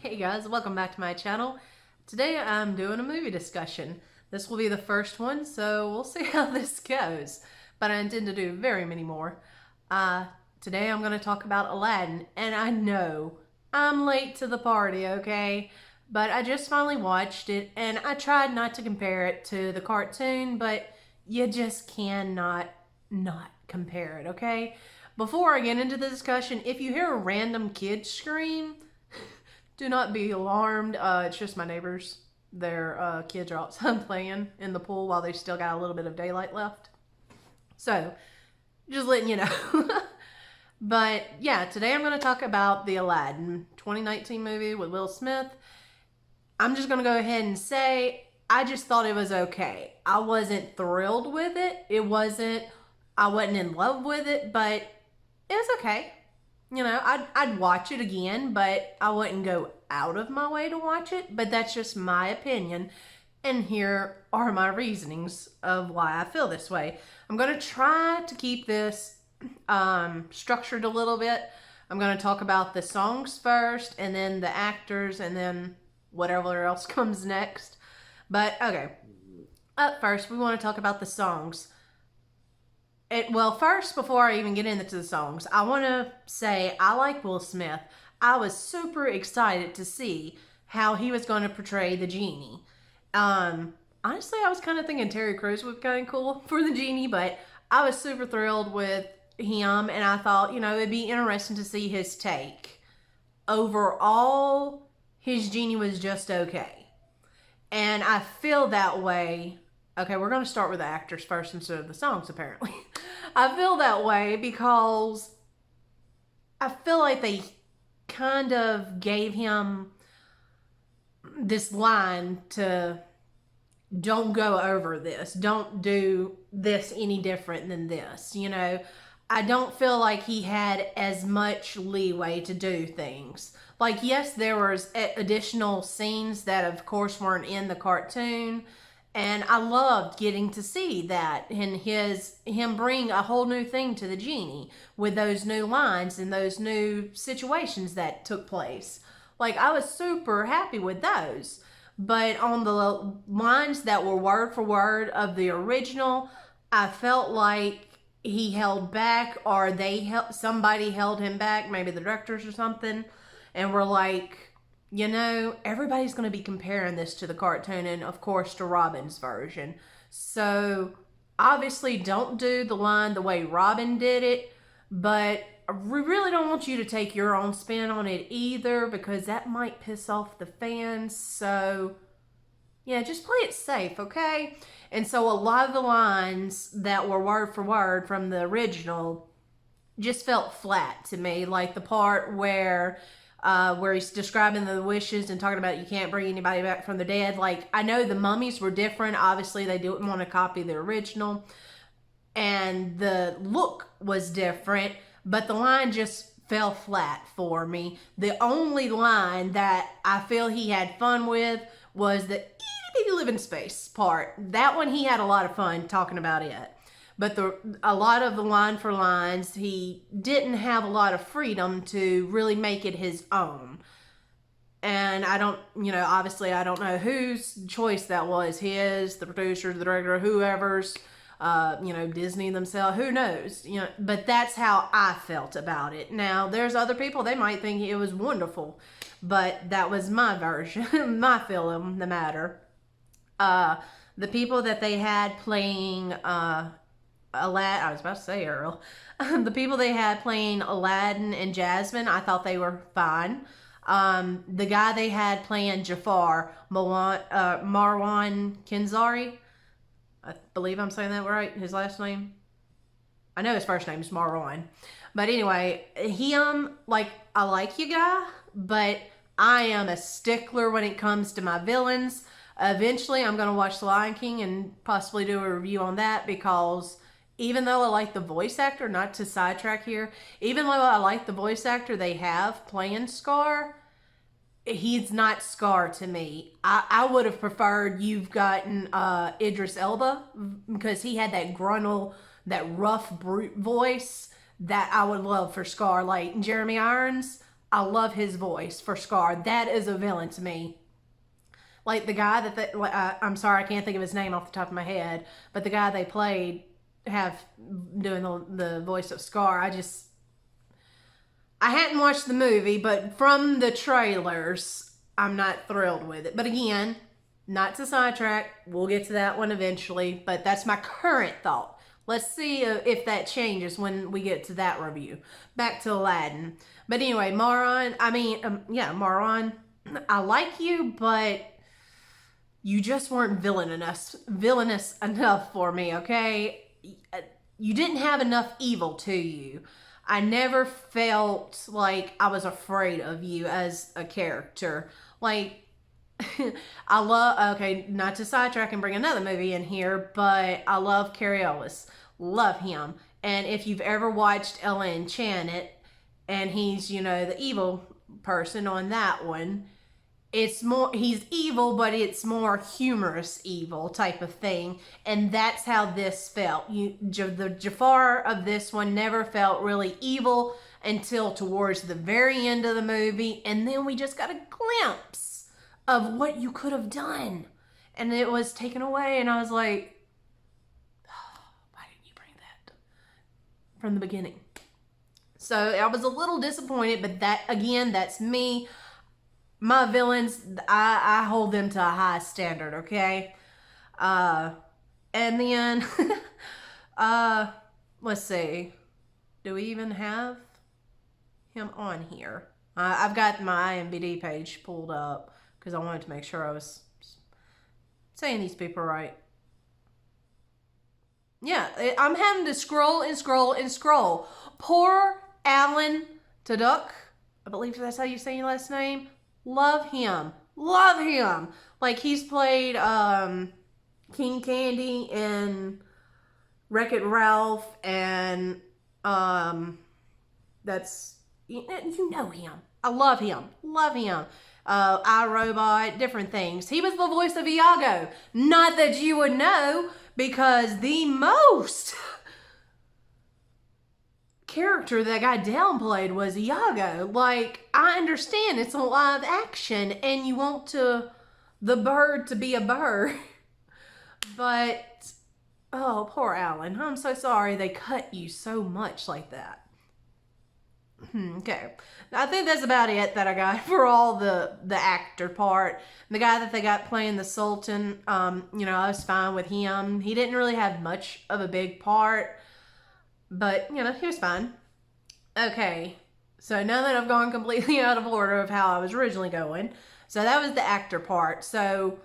Hey guys, welcome back to my channel. Today I'm doing a movie discussion. This will be the first one, so we'll see how this goes. But I intend to do very many more. Today I'm going to talk about Aladdin, and I know I'm late to the party, okay? But I just finally watched it, and I tried not to compare it to the cartoon, but you just cannot not compare it, okay? Before I get into the discussion, if you hear a random kid scream, do not be alarmed. It's just my neighbors. Their kids are outside playing in the pool while they still got a little bit of daylight left. So, just letting you know. But yeah, today I'm going to talk about the Aladdin 2019 movie with Will Smith. I'm just going to go ahead and say I just thought it was okay. I wasn't thrilled with it. I wasn't in love with it, but it was okay. You know, I'd watch it again, but I wouldn't go out of my way to watch it. But that's just my opinion. And here are my reasonings of why I feel this way. I'm going to try to keep this structured a little bit. I'm going to talk about the songs first, and then the actors, and then whatever else comes next. But, okay. Up first, we want to talk about the songs. Well, first, before I even get into the songs, I want to say I like Will Smith. I was super excited to see how he was going to portray the genie. Honestly, I was kind of thinking Terry Crews would be kind of cool for the genie, but I was super thrilled with him, and I thought, you know, it'd be interesting to see his take. Overall, his genie was just okay. And I feel that way. Okay, we're going to start with the actors first instead of the songs, apparently. I feel that way because I feel like they kind of gave him this line to don't go over this. Don't do this any different than this. You know, I don't feel like he had as much leeway to do things. Like, yes, there was additional scenes that, of course, weren't in the cartoon. And I loved getting to see that and him bring a whole new thing to the genie with those new lines and those new situations that took place. Like, I was super happy with those. But on the lines that were word for word of the original, I felt like he held back, or somebody held him back, maybe the directors or something, and were like, you know, everybody's going to be comparing this to the cartoon and, of course, to Robin's version. So, obviously, don't do the line the way Robin did it, but we really don't want you to take your own spin on it either, because that might piss off the fans. So, yeah, just play it safe, okay? And so, a lot of the lines that were word for word from the original just felt flat to me, like the part where he's describing the wishes and talking about you can't bring anybody back from the dead. Like, I know the mummies were different. Obviously, they didn't want to copy the original. And the look was different. But the line just fell flat for me. The only line that I feel he had fun with was the itty-bitty living space part. That one, he had a lot of fun talking about it. But a lot of the line for lines, he didn't have a lot of freedom to really make it his own. And I don't, you know, obviously I don't know whose choice that was. His, the producer, the director, whoever's, you know, Disney themselves, who knows? You know, but that's how I felt about it. Now, there's other people, they might think it was wonderful. But that was my version, my feeling, the matter. The people that they had playing, Aladdin, I was about to say Earl. The people they had playing Aladdin and Jasmine, I thought they were fine. The guy they had playing Jafar, Marwan Kenzari, I believe I'm saying that right, his last name. I know his first name is Marwan. But anyway, like, I like you, guy, but I am a stickler when it comes to my villains. Eventually, I'm going to watch The Lion King and possibly do a review on that, because even though I like the voice actor, not to sidetrack here, even though I like the voice actor they have playing Scar, he's not Scar to me. I would have preferred you've gotten Idris Elba, because he had that gruntle, that rough brute voice that I would love for Scar. Like Jeremy Irons, I love his voice for Scar. That is a villain to me. Like the guy that I'm sorry, I can't think of his name off the top of my head, but the guy they played doing the voice of Scar. I hadn't watched the movie, but from the trailers, I'm not thrilled with it. But again, not to sidetrack, we'll get to that one eventually, but that's my current thought. Let's see if that changes when we get to that review. Back to Aladdin. But anyway, Maron, Maron, I like you, but you just weren't villainous enough for me, okay? You didn't have enough evil to you. I never felt like I was afraid of you as a character. Like, okay, not to sidetrack and bring another movie in here, but I love Cary Elwes. Love him. And if you've ever watched Ella Enchanted, and he's, the evil person on that one, he's evil, but it's more humorous evil type of thing. And that's how this felt. The Jafar of this one never felt really evil until towards the very end of the movie. And then we just got a glimpse of what you could have done. And it was taken away. And I was like, oh, why didn't you bring that from the beginning? So I was a little disappointed, but that's me. My villains, I hold them to a high standard, okay? And then, let's see. Do we even have him on here? I've got my IMDb page pulled up because I wanted to make sure I was saying these people right. Yeah, I'm having to scroll and scroll and scroll. Poor Alan Tudyk, I believe that's how you say your last name. Love him. Love him. Like, he's played King Candy in Wreck-It Ralph, and that's, you know him. I love him. Love him. iRobot, different things. He was the voice of Iago. Not that you would know, because the most character that got downplayed was Iago. Like, I understand it's a live action and you want the bird to be a bird, but oh, poor Alan. I'm so sorry they cut you so much like that. Okay, I think that's about it that I got for all the actor part. The guy that they got playing the Sultan, I was fine with him. He didn't really have much of a big part, but, he was fine. Okay, so now that I've gone completely out of order of how I was originally going, so that was the actor part. So,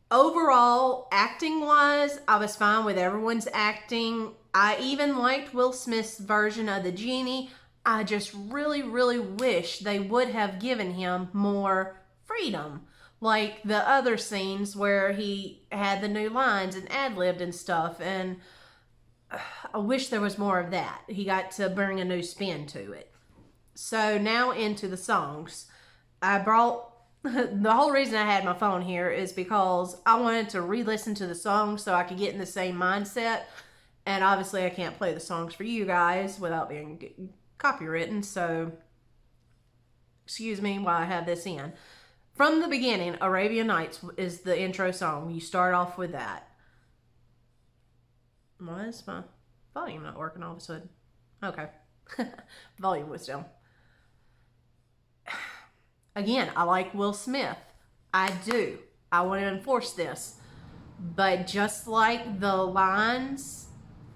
overall, acting-wise, I was fine with everyone's acting. I even liked Will Smith's version of the genie. I just really, really wish they would have given him more freedom. Like the other scenes where he had the new lines and ad-libbed and stuff, and I wish there was more of that. He got to bring a new spin to it. So now into the songs. I brought, the whole reason I had my phone here is because I wanted to re-listen to the songs so I could get in the same mindset. And obviously I can't play the songs for you guys without being copywritten. So, excuse me while I have this in. From the beginning, Arabian Nights is the intro song. You start off with that. Why is my volume not working all of a sudden? Okay. Volume was down. Again, I like Will Smith. I do. I want to enforce this. But just like the lines,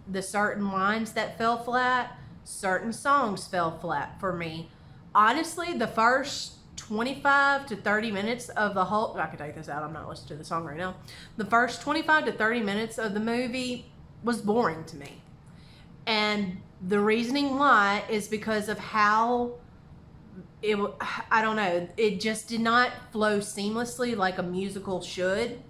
the certain lines that fell flat, certain songs fell flat for me. Honestly, the first 25 to 30 minutes of the whole... I could take this out. I'm not listening to the song right now. The first 25 to 30 minutes of the movie was boring to me. And the reasoning why is because of how I don't know, it just did not flow seamlessly like a musical should.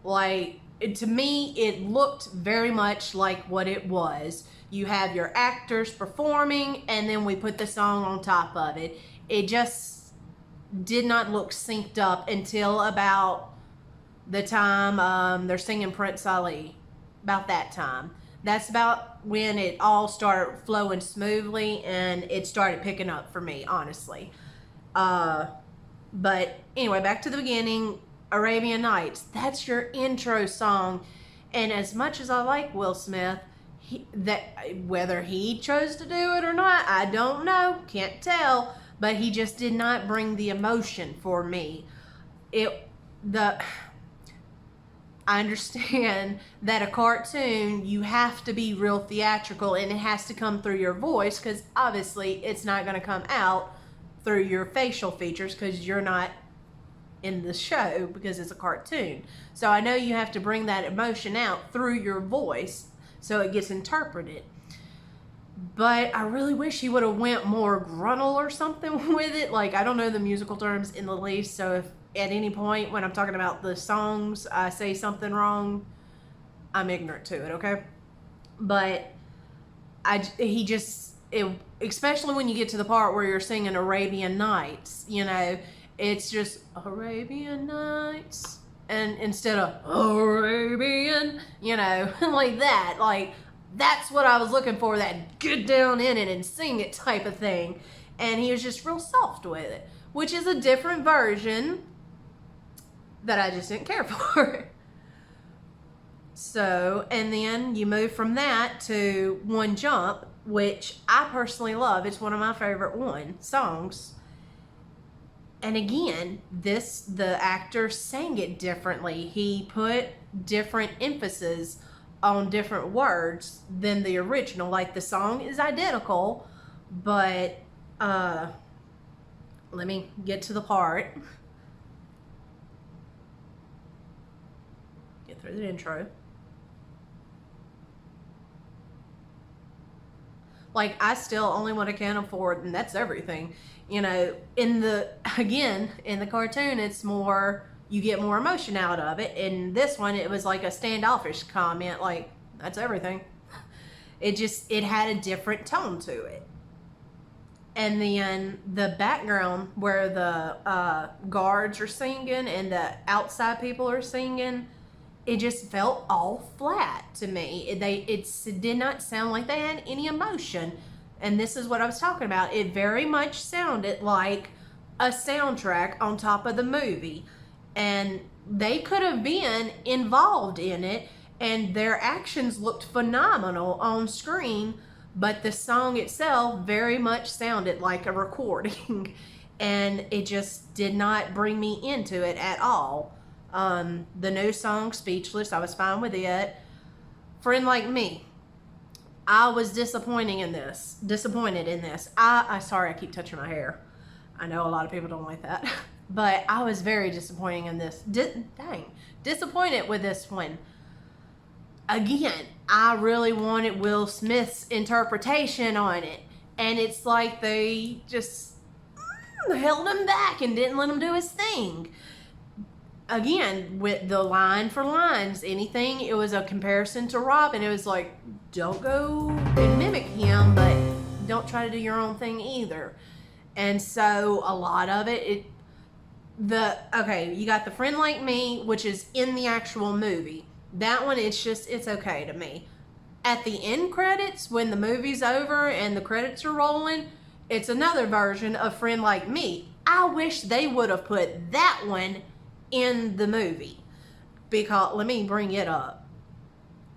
Like, to me, it looked very much like what it was. You have your actors performing, and then we put the song on top of it. It just did not look synced up until about the time they're singing Prince Ali. About that time. That's about when it all started flowing smoothly and it started picking up for me, honestly. But anyway, back to the beginning. Arabian Nights, that's your intro song. And as much as I like Will Smith, that whether he chose to do it or not, I don't know, can't tell, but he just did not bring the emotion for me. I understand that a cartoon, you have to be real theatrical and it has to come through your voice, because obviously it's not going to come out through your facial features because you're not in the show, because it's a cartoon. So I know you have to bring that emotion out through your voice so it gets interpreted. But I really wish he would have went more gruntle or something with it. Like, I don't know the musical terms in the least, so if at any point when I'm talking about the songs I say something wrong, I'm ignorant to it, okay? But especially when you get to the part where you're singing Arabian Nights, you know, it's just Arabian Nights, and instead of Arabian, you know, like that. Like, that's what I was looking for, that get down in it and sing it type of thing. And he was just real soft with it, which is a different version that I just didn't care for. So, and then you move from that to One Jump, which I personally love. It's one of my favorite songs. And again, the actor sang it differently. He put different emphasis on different words than the original. Like, the song is identical, but let me get to the part. Get through the intro. Like, I still only want to count them forward, and that's everything. You know, in the cartoon, it's more, you get more emotion out of it. In this one, it was like a standoffish comment, like, that's everything. It had a different tone to it. And then the background where the guards are singing and the outside people are singing, it just felt all flat to me. It did not sound like they had any emotion. And this is what I was talking about. It very much sounded like a soundtrack on top of the movie. And they could have been involved in it, and their actions looked phenomenal on screen, but the song itself very much sounded like a recording. And it just did not bring me into it at all. The new song, Speechless, I was fine with it. Friend Like Me, I was disappointed in this. Sorry, I keep touching my hair. I know a lot of people don't like that. But I was very disappointed in this. Disappointed with this one. Again, I really wanted Will Smith's interpretation on it. And it's like they just held him back and didn't let him do his thing. Again, with the line for lines, anything, it was a comparison to Robin. It was like, don't go and mimic him, but don't try to do your own thing either. And so a lot of it, you got the Friend Like Me, which is in the actual movie. That one, it's okay to me. At the end credits, when the movie's over and the credits are rolling, it's another version of Friend Like Me. I wish they would have put that one in the movie, because let me bring it up.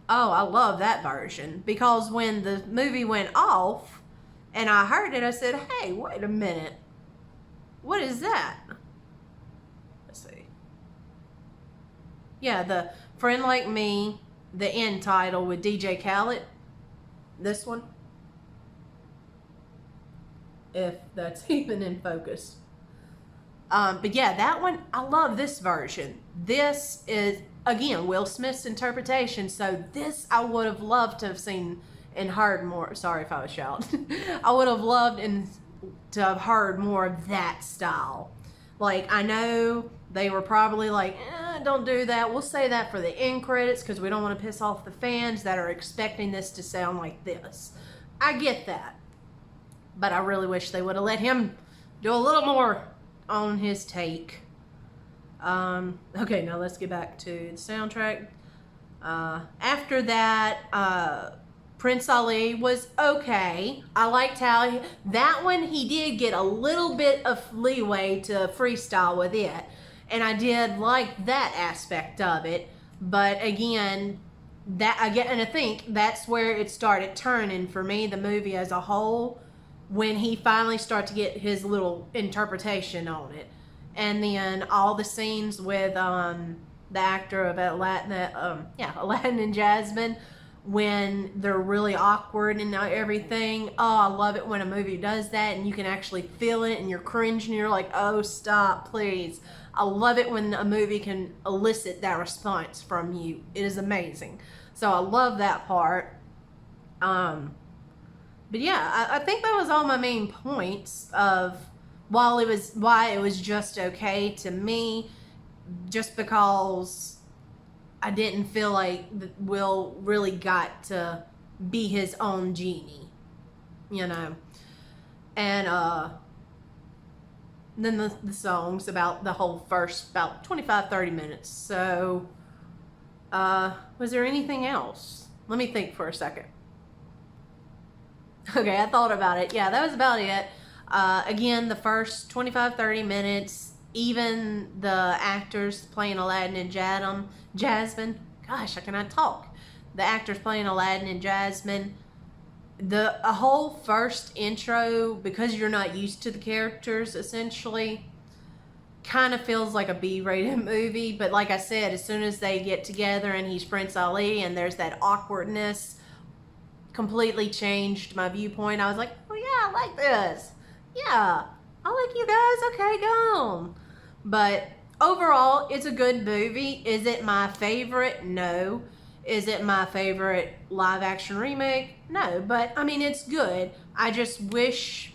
Oh, I love that version, because when the movie went off and I heard it, I said, hey, wait a minute, what is that? Let's see. Yeah, the Friend Like Me, the end title with DJ Khaled, this one, if that's even in focus. But yeah, that one, I love this version. This is, again, Will Smith's interpretation. So this I would have loved to have seen and heard more. Sorry if I was shouting. I would have loved to have heard more of that style. Like, I know they were probably like, don't do that. We'll say that for the end credits because we don't want to piss off the fans that are expecting this to sound like this. I get that. But I really wish they would have let him do a little more on his take. Okay, now let's get back to the soundtrack. After that, Prince Ali was okay. I liked how that one he did get a little bit of leeway to freestyle with it, and I did like that aspect of it. But again, that I get, and I think that's where it started turning for me, the movie as a whole, when he finally started to get his little interpretation on it, and then all the scenes with the actor of Aladdin, Aladdin and Jasmine, when they're really awkward and everything. Oh, I love it when a movie does that and you can actually feel it and you're cringing and you're like, oh, stop, please. I love it when a movie can elicit that response from you. It is amazing. So I love that part. But yeah, I think that was all my main points of why it was just okay to me, just because I didn't feel like Will really got to be his own genie, you know. And then the songs about the whole first about 25-30 minutes. So was there anything else? Let me think for a second. Okay, I thought about it. Yeah, that was about it. Again, the first 25-30 minutes, even the actors playing Aladdin and Jasmine, gosh, I cannot talk. The actors playing Aladdin and Jasmine, a whole first intro, because you're not used to the characters, essentially, kind of feels like a B-rated movie. But like I said, as soon as they get together and he's Prince Ali and there's that awkwardness, completely changed my viewpoint. I was like, oh yeah, I like this. Yeah, I like you guys. Okay, go on. But overall, it's a good movie. Is it my favorite? No. Is it my favorite live action remake? No. But I mean, it's good. I just wish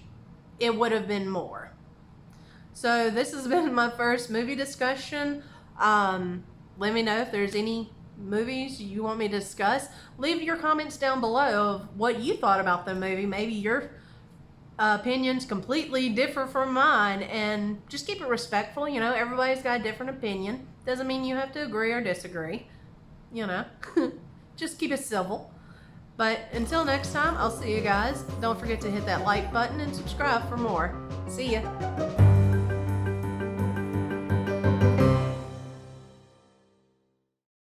it would have been more. So this has been my first movie discussion. Let me know if there's any movies you want me to discuss. Leave your comments down below of what you thought about the movie. Maybe your opinions completely differ from mine, and just keep it respectful. You know, everybody's got a different opinion. Doesn't mean you have to agree or disagree, you know. Just keep it civil. But until next time, I'll see you guys. Don't forget to hit that like button and subscribe for more. See ya.